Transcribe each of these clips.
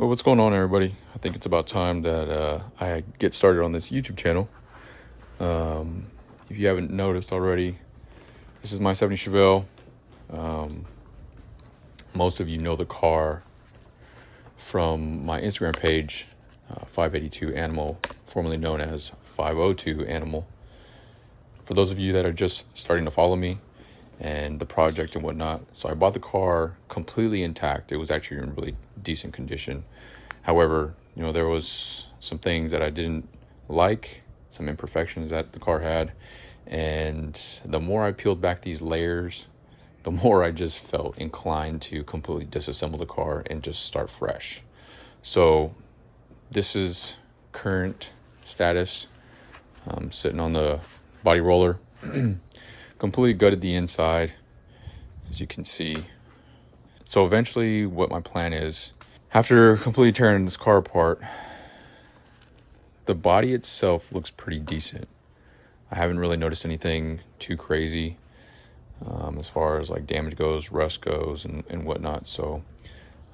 Well, what's going on, everybody? I think it's about time that I get started on this YouTube channel. If you haven't noticed already, this is my 70 Chevelle. Most of you know the car from my Instagram page, 582 Animal, formerly known as 502 Animal. For those of you that are just starting to follow me and the project and whatnot, so I bought the car completely intact. It was actually in really decent condition. However, there was some things that I didn't like, some imperfections that the car had, and the more I peeled back these layers, the more I just felt inclined to completely disassemble the car and just start fresh. So this is current status. I'm sitting on the body roller, completely gutted the inside, as you can see. So eventually what my plan is, after completely tearing this car apart, the body itself looks pretty decent. I haven't really noticed anything too crazy as far as like damage goes, rust goes, and whatnot. So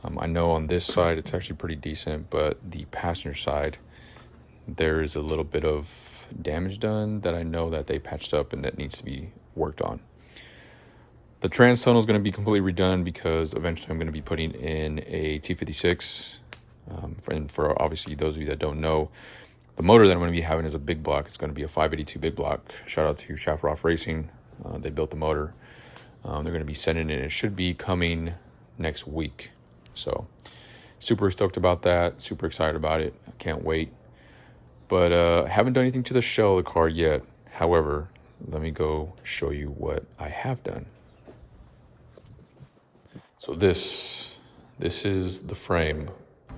I know on this side it's actually pretty decent, but the passenger side, there is a little bit of damage done that I know that they patched up and that needs to be worked on. The trans tunnel is going to be completely redone because eventually I'm going to be putting in a T56. And for obviously those of you that don't know, the motor that I'm going to be having is a big block. It's going to be a 582 big block. Shout out to Chevelle Racing. They built the motor. They're going to be sending it. It should be coming next week. So super stoked about that. Super excited about it. I can't wait. But I haven't done anything to the shell of the car yet. However, let me go show you what I have done. So this is the frame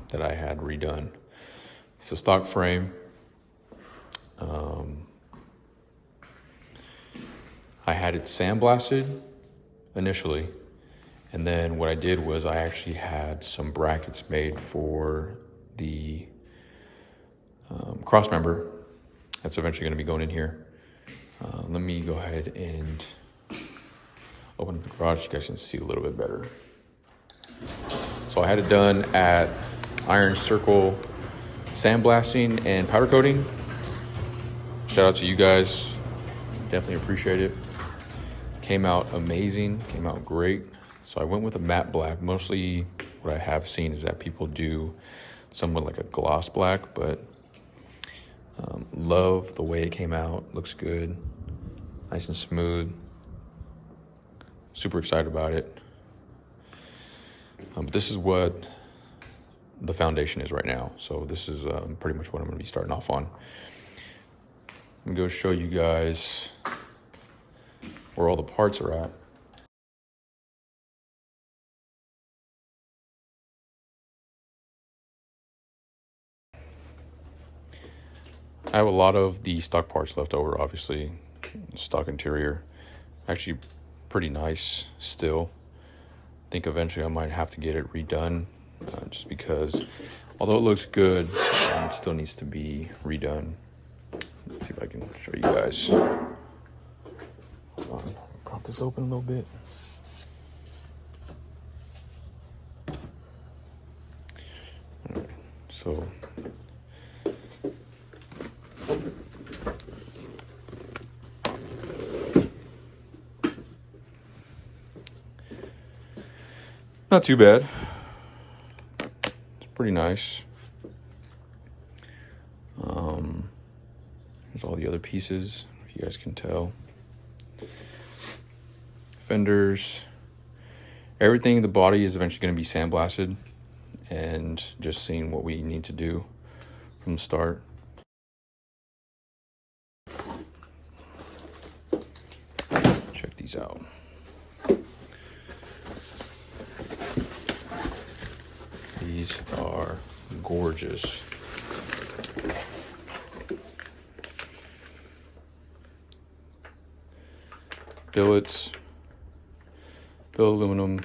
that I had redone. It's a stock frame. I had it sandblasted initially, and then what I did was I actually had some brackets made for the cross member that's eventually going to be going in here. Let me go ahead and open up the garage so you guys can see a little bit better. So I had it done at Iron Circle sandblasting and powder coating. Shout out to you guys. Definitely appreciate it. Came out amazing, came out great. So I went with a matte black. Mostly what I have seen is that people do somewhat like a gloss black, but love the way it came out. Looks good, nice and smooth. Super excited about it. But this is what the foundation is right now. So this is pretty much what I'm going to be starting off on. I'm going to go show you guys where all the parts are at. I have a lot of the stock parts left over, obviously. Stock interior. Actually pretty nice still. I think eventually I might have to get it redone just because although it looks good, it still needs to be redone. Let's see if I can show you guys. Hold on, prop this open a little bit. All right, so not too bad. It's pretty nice. Here's all the other pieces, if you guys can tell. Fenders. Everything in the body is eventually going to be sandblasted, and just seeing what we need to do from the start. Check these out. These are gorgeous. Billets, billet aluminum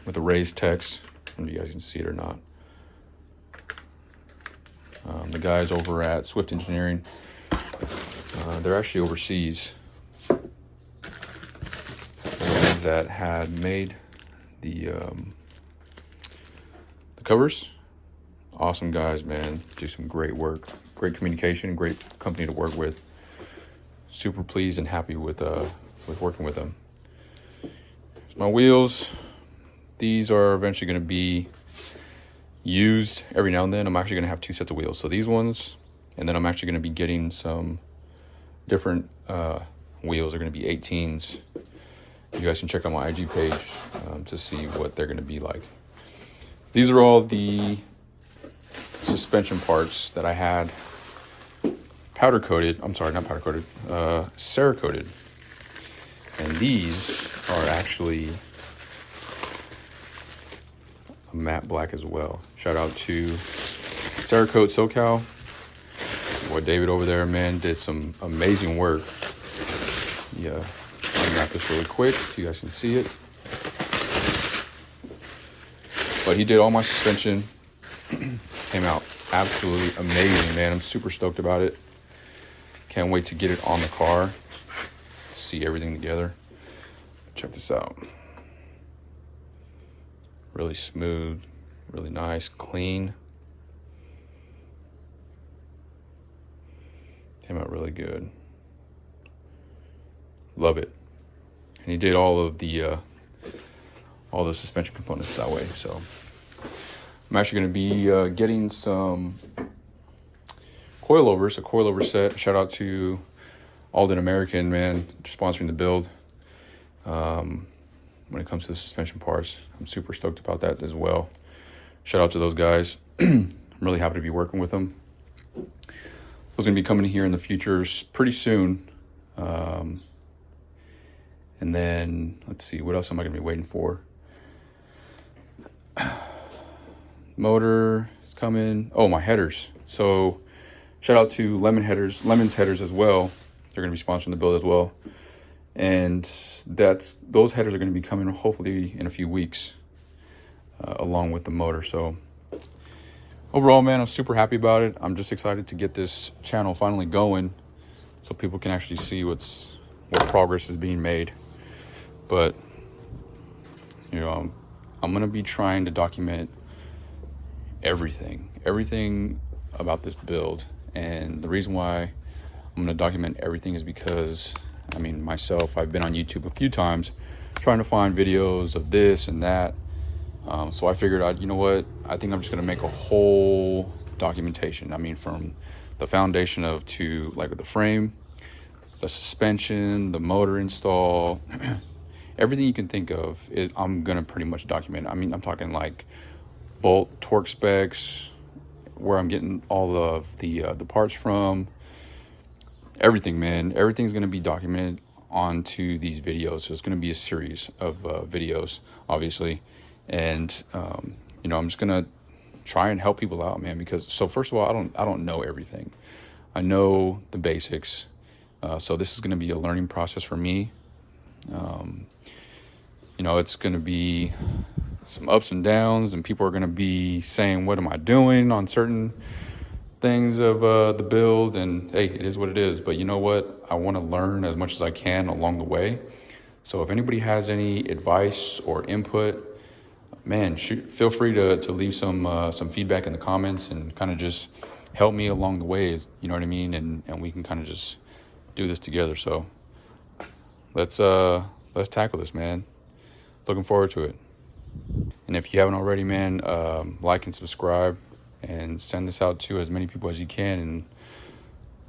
with a raised text. I don't know if you guys can see it or not. The guys over at Swift Engineering, they're actually overseas. They're the ones that had made the covers Awesome guys, man. Do some great work, great communication, great company to work with. Super pleased and happy with working with them. Here's my wheels. These are eventually going to be used every now and then. I'm actually going to have 2 sets of wheels. So these ones, and then I'm actually going to be getting some different wheels. They're going to be 18s. You guys can check out my IG page to see what they're going to be like. These are all the suspension parts that I had powder coated. I'm sorry, not powder coated, Cerakoted. And these are actually a matte black as well. Shout out to Cerakote SoCal. Boy, David over there, man, did some amazing work. Yeah, I'll map this really quick so you guys can see it. But he did all my suspension. Came out absolutely amazing, man. I'm super stoked about it. Can't wait to get it on the car. See everything together. Check this out. Really smooth, really nice, clean. Came out really good. Love it. And he did all the suspension components that way. So I'm actually going to be getting some coilovers, a coilover set. Shout out to Alden American, man, sponsoring the build. When it comes to the suspension parts, I'm super stoked about that as well. Shout out to those guys. I'm really happy to be working with them. Those going to be coming here in the future pretty soon. And then let's see, what else am I going to be waiting for? Motor is coming. Oh, my headers. So shout out to Lemon's headers as well. They're going to be sponsoring the build as well. And those headers are going to be coming hopefully in a few weeks, along with the motor. So overall, man, I'm super happy about it. I'm just excited to get this channel finally going so people can actually see what progress is being made. But, you know, I'm going to be trying to document everything about this build. And the reason why I'm going to document everything is because, I mean, myself, I've been on YouTube a few times trying to find videos of this and that. So I figured you know what? I think I'm just going to make a whole documentation. I mean, from the foundation to like the frame, the suspension, the motor install, everything you can think of is I'm going to pretty much document. I mean, I'm talking like bolt, torque specs, where I'm getting all of the parts from. Everything, man. Everything's going to be documented onto these videos. So it's going to be a series of videos, obviously. And, you know, I'm just going to try and help people out, man, because so first of all, I don't know everything. I know the basics. So this is going to be a learning process for me. You know, it's going to be some ups and downs, and people are going to be saying, what am I doing on certain things of the build? And hey, it is what it is. But you know what? I want to learn as much as I can along the way. So if anybody has any advice or input, man, feel free to leave some feedback in the comments and kind of just help me along the way. You know what I mean? And we can kind of just do this together. So let's tackle this, man. Looking forward to it. And if you haven't already, man, like and subscribe and send this out to as many people as you can. And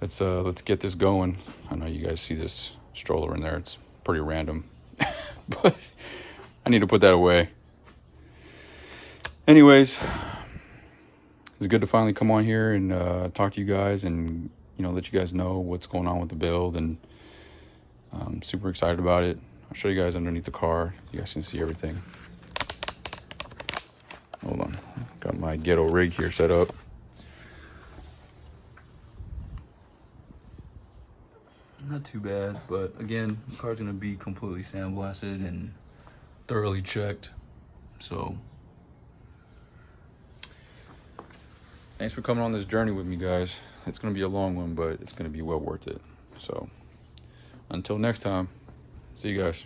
let's get this going. I know you guys see this stroller in there. It's pretty random, but I need to put that away. Anyways, it's good to finally come on here and talk to you guys and, you know, let you guys know what's going on with the build. And I'm super excited about it. I'll show you guys underneath the car. You guys can see everything. Hold on. Got my ghetto rig here set up. Not too bad, but again, the car's going to be completely sandblasted and thoroughly checked. So thanks for coming on this journey with me, guys. It's going to be a long one, but it's going to be well worth it. So until next time, see you guys.